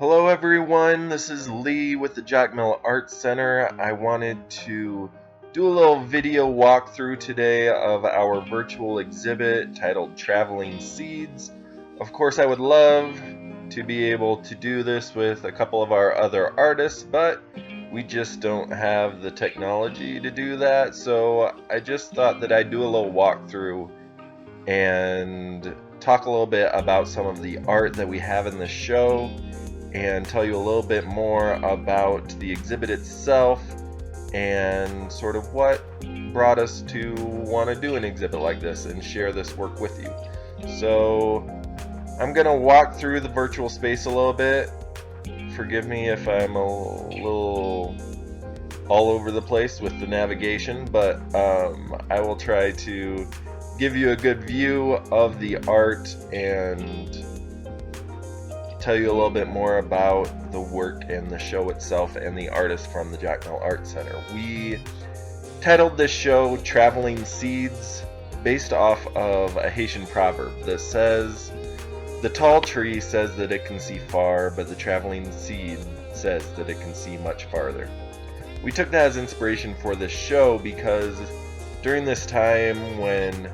Hello everyone, this is Lee with the Jacmel Arts Center. I wanted to do a little video walkthrough today of our virtual exhibit titled Traveling Seeds. Of course, I would love to be able to do this with a couple of our other artists, but we just don't have the technology to do that, so I just thought that I'd do a little walkthrough and talk a little bit about some of the art that we have in the show and tell you a little bit more about the exhibit itself and sort of what brought us to want to do an exhibit like this and share this work with you. So I'm going to walk through the virtual space a little bit. Forgive me if I'm a little all over the place with the navigation, but I will try to give you a good view of the art and tell you a little bit more about the work and the show itself and the artist from the Jacmel Arts Center. We titled this show Traveling Seeds based off of a Haitian proverb that says, "The tall tree says that it can see far, but the traveling seed says that it can see much farther." We took that as inspiration for this show because during this time when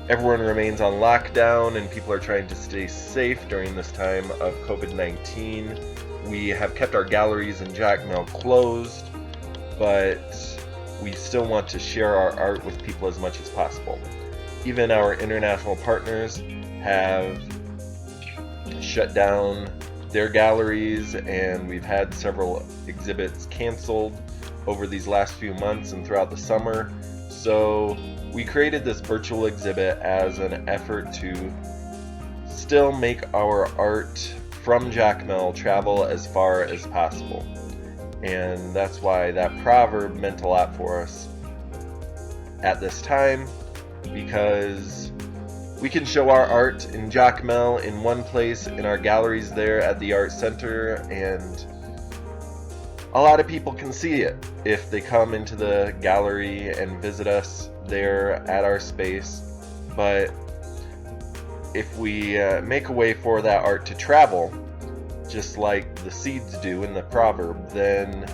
everyone remains on lockdown and people are trying to stay safe during this time of COVID-19, we have kept our galleries in Jacmel closed, but we still want to share our art with people as much as possible. Even our international partners have shut down their galleries, and we've had several exhibits canceled over these last few months and throughout the summer. So we created this virtual exhibit as an effort to still make our art from Jacmel travel as far as possible. And that's why that proverb meant a lot for us at this time, because we can show our art in Jacmel in one place in our galleries there at the Art Center, and a lot of people can see it if they come into the gallery and visit us there at our space. But if we make a way for that art to travel, just like the seeds do in the proverb, then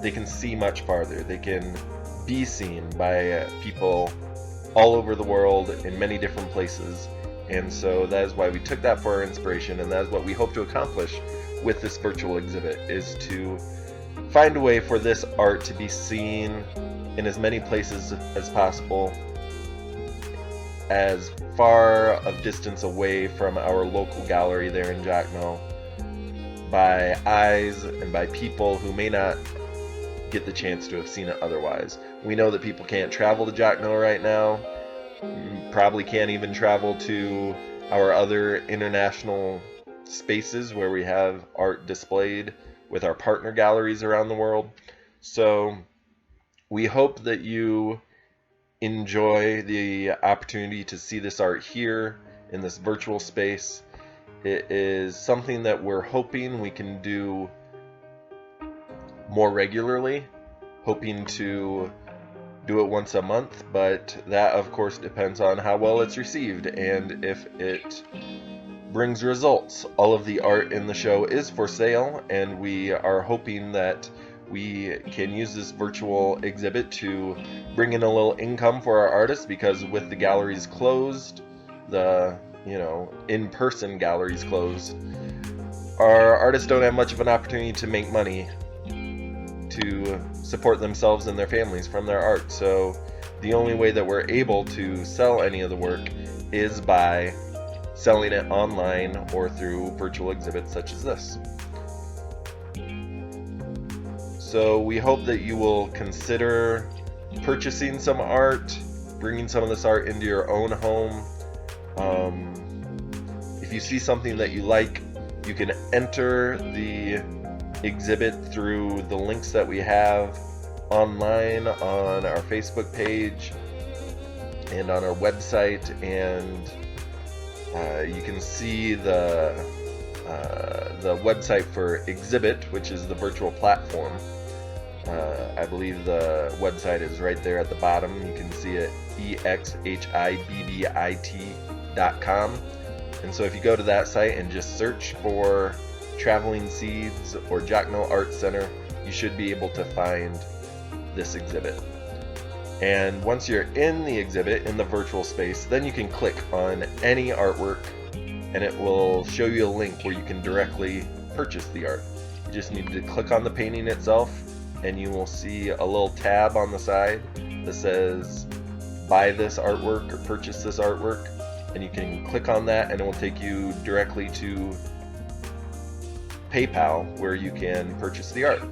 they can see much farther. They can be seen by people all over the world in many different places. And so that is why we took that for our inspiration, and that is what we hope to accomplish with this virtual exhibit, is to find a way for this art to be seen in as many places as possible, as far of distance away from our local gallery there in Jacmel, by eyes and by people who may not get the chance to have seen it otherwise. We know that people can't travel to Jacmel right now, probably can't even travel to our other international spaces where we have art displayed with our partner galleries around the world. So we hope that you enjoy the opportunity to see this art here in this virtual space. It is something that we're hoping we can do more regularly, hoping to do it once a month, but that of course depends on how well it's received and if it brings results. All of the art in the show is for sale, and we are hoping that we can use this virtual exhibit to bring in a little income for our artists, because with the galleries closed, the in-person galleries closed, our artists don't have much of an opportunity to make money to support themselves and their families from their art. So the only way that we're able to sell any of the work is by selling it online or through virtual exhibits such as this. So we hope that you will consider purchasing some art, bringing some of this art into your own home. If you see something that you like, you can enter the exhibit through the links that we have online on our Facebook page and on our website, and you can see the website for Exhibit, which is the virtual platform. I believe the website is right there at the bottom. You can see it, exhibbit.com. And so if you go to that site and just search for Traveling Seeds or Jacmel Arts Center, you should be able to find this exhibit. And once you're in the exhibit, in the virtual space, then you can click on any artwork and it will show you a link where you can directly purchase the art. You just need to click on the painting itself and you will see a little tab on the side that says buy this artwork or purchase this artwork, and you can click on that and it will take you directly to PayPal where you can purchase the art.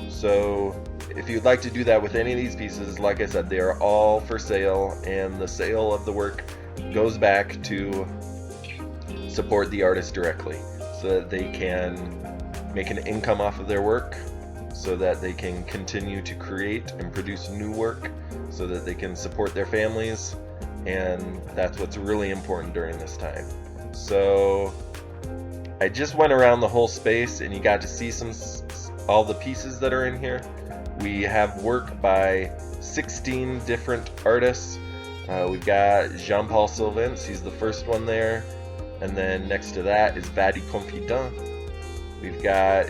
So if you'd like to do that with any of these pieces, like I said, they are all for sale, and the sale of the work goes back to support the artist directly so that they can make an income off of their work, so that they can continue to create and produce new work, so that they can support their families, and that's what's really important during this time. So I just went around the whole space and you got to see all the pieces that are in here. We have work by 16 different artists. We've got Jean-Paul Sylvence, he's the first one there, and then next to that is Vadi Confident. We've got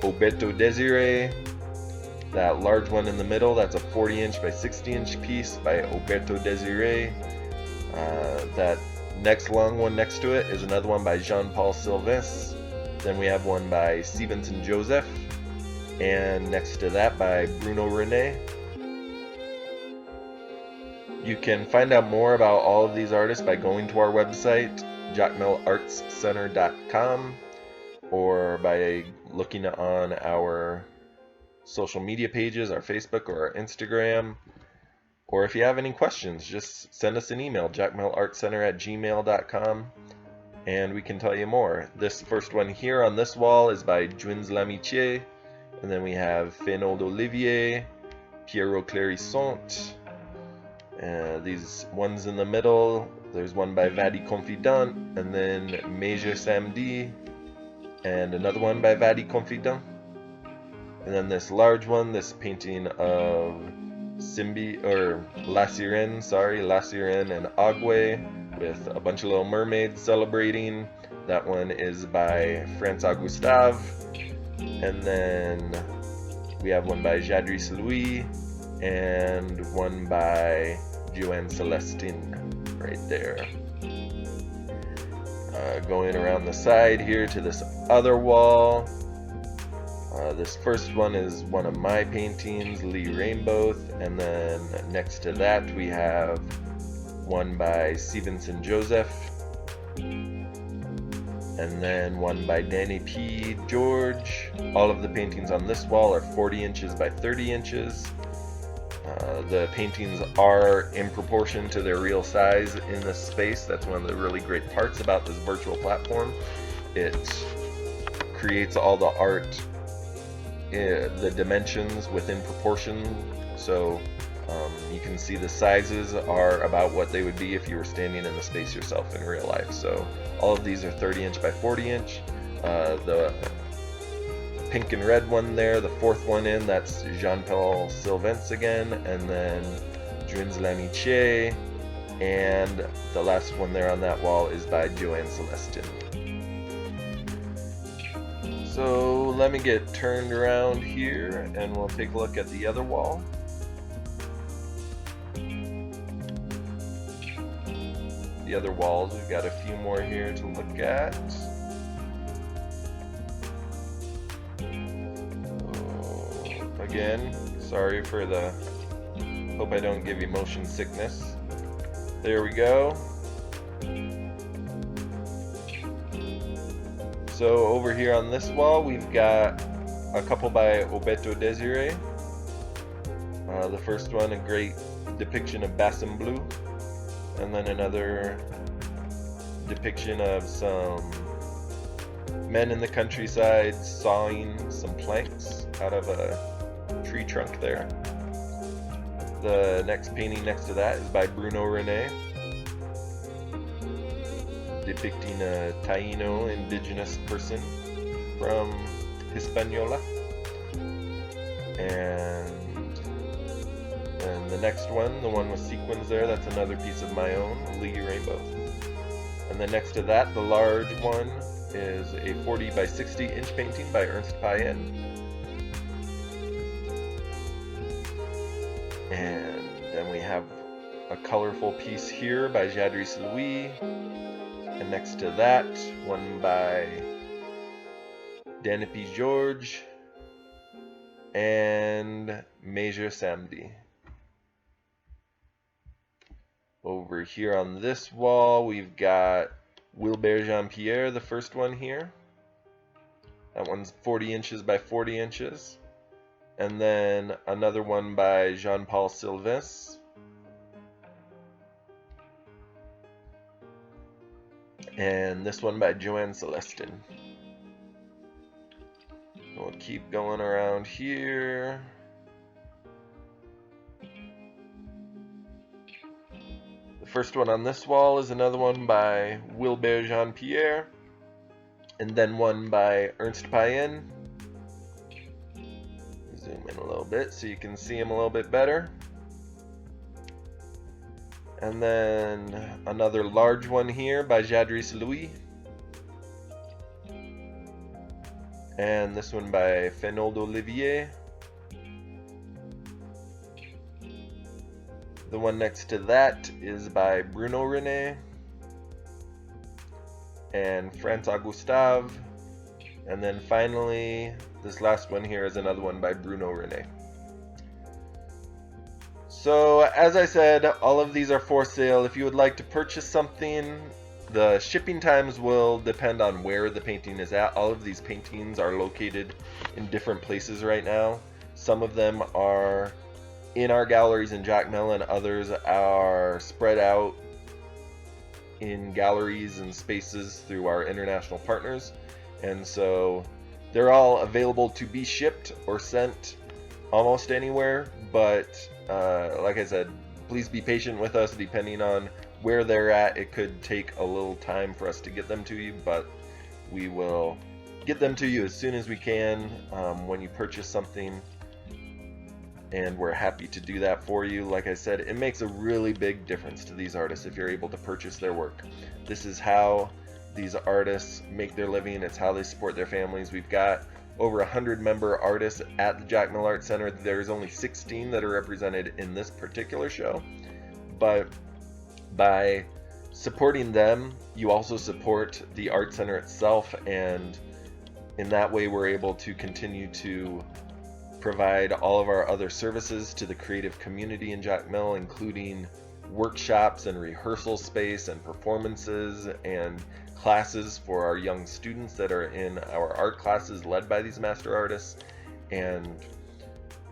Obeto Desiree, that large one in the middle, that's a 40-inch by 60-inch piece by Obeto Desiree. That next long one next to it is another one by Jean-Paul Sylvence. Then we have one by Stevenson Joseph, and next to that by Bruno Rene. You can find out more about all of these artists by going to our website, jacmelartscenter.com, or by looking on our social media pages, our Facebook or our Instagram. Or if you have any questions, just send us an email, jacmelartscenter@gmail.com, and we can tell you more. This first one here on this wall is by Juins Lamitier, and then we have Fénaud Olivier, Pierrot Clérissant. These ones in the middle, there's one by Vadi Confident, and then Major Samedi, and another one by Vadi Confident. And then this large one, this painting of La Sirène and Agüe with a bunch of little mermaids celebrating. That one is by François Gustave. And then we have one by Jadris Louis and one by Joanne Celestine right there. Going around the side here to this other wall. This first one is one of my paintings, Lee Rainbow, and then next to that we have one by Stevenson Joseph, and then one by Danny P. George. All of the paintings on this wall are 40 inches by 30 inches. The paintings are in proportion to their real size in this space. That's one of the really great parts about this virtual platform. It creates all the art, the dimensions within proportion, so you can see the sizes are about what they would be if you were standing in the space yourself in real life. So all of these are 30 inch by 40 inch. The pink and red one there, the fourth one in, that's Jean-Paul Sylvence again, and then Juins Lamitier, and the last one there on that wall is by Joanne Celestine. So let me get turned around here and we'll take a look at the other wall. The other walls, we've got a few more here to look at. Again, sorry for the, hope I don't give you motion sickness. There we go. So over here on this wall, we've got a couple by Obeto Desiree. The first one, a great depiction of Bassin Bleu, and then another depiction of some men in the countryside sawing some planks out of a tree trunk there. The next painting next to that is by Bruno Rene, depicting a Taino indigenous person from Hispaniola. And the next one, the one with sequins there, that's another piece of my own, Lee Rainbow. And then next to that, the large one, is a 40 by 60 inch painting by Ernst Payen. And then we have a colorful piece here by Jadris Louis. And next to that, one by Danepi George and Major Samdi. Over here on this wall, we've got Wilbert Jean-Pierre, the first one here. That one's 40 inches by 40 inches. And then another one by Jean-Paul Sylvestre. And this one by Joanne Celestin. We'll keep going around here. The first one on this wall is another one by Wilbert Jean-Pierre, and then one by Ernst Payen. Zoom in a little bit so you can see him a little bit better. And then another large one here by Jadris Louis. And this one by Fenold Olivier. The one next to that is by Bruno René and Francois Gustave. And then finally, this last one here is another one by Bruno René. So, as I said, all of these are for sale. If you would like to purchase something, the shipping times will depend on where the painting is at. All of these paintings are located in different places right now. Some of them are in our galleries in Jacmel, and others are spread out in galleries and spaces through our international partners. And so they're all available to be shipped or sent almost anywhere, but like I said, please be patient with us. Depending on where they're at, it could take a little time for us to get them to you, but we will get them to you as soon as we can when you purchase something, and we're happy to do that for you. Like I said, it makes a really big difference to these artists if you're able to purchase their work. This is how these artists make their living. It's how they support their families. We've got over 100 member artists at the Jacmel Arts Center. There's only 16 that are represented in this particular show, but by supporting them, you also support the art center itself, and in that way we're able to continue to provide all of our other services to the creative community in Jacmel, including workshops and rehearsal space and performances and classes for our young students that are in our art classes led by these master artists. And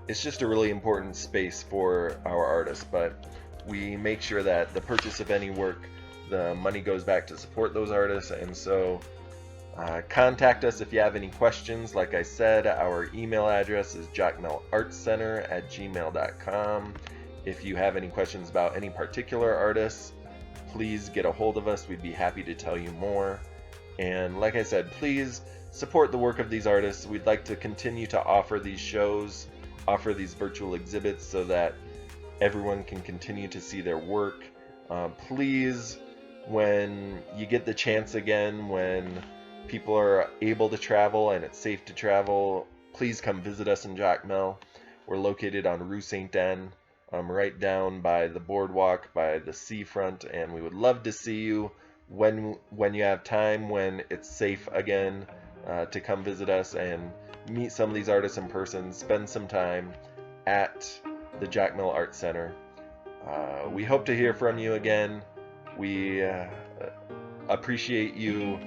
it's just a really important space for our artists, but we make sure that the purchase of any work, the money goes back to support those artists. And so contact us if you have any questions. Like I said, our email address is jacmelartscenter@gmail.com. If you have any questions about any particular artists, please get a hold of us. We'd be happy to tell you more. And like I said, please support the work of these artists. We'd like to continue to offer these shows, offer these virtual exhibits so that everyone can continue to see their work. Please, when you get the chance again, when people are able to travel and it's safe to travel, please come visit us in Jacmel. We're located on Rue Sainte-Anne, right down by the boardwalk, by the seafront, and we would love to see you when you have time, when it's safe again, to come visit us and meet some of these artists in person, spend some time at the Jacmel Arts Center. We hope to hear from you again. We appreciate you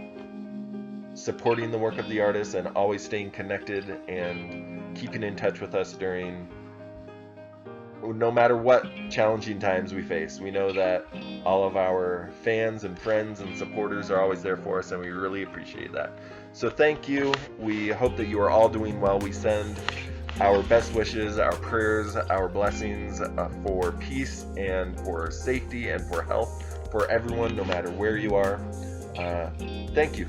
supporting the work of the artists and always staying connected and keeping in touch with us during no matter what challenging times we face. We know that all of our fans and friends and supporters are always there for us, and we really appreciate that. So thank you. We hope that you are all doing well. We send our best wishes, our prayers, our blessings for peace and for safety and for health for everyone, no matter where you are. Thank you.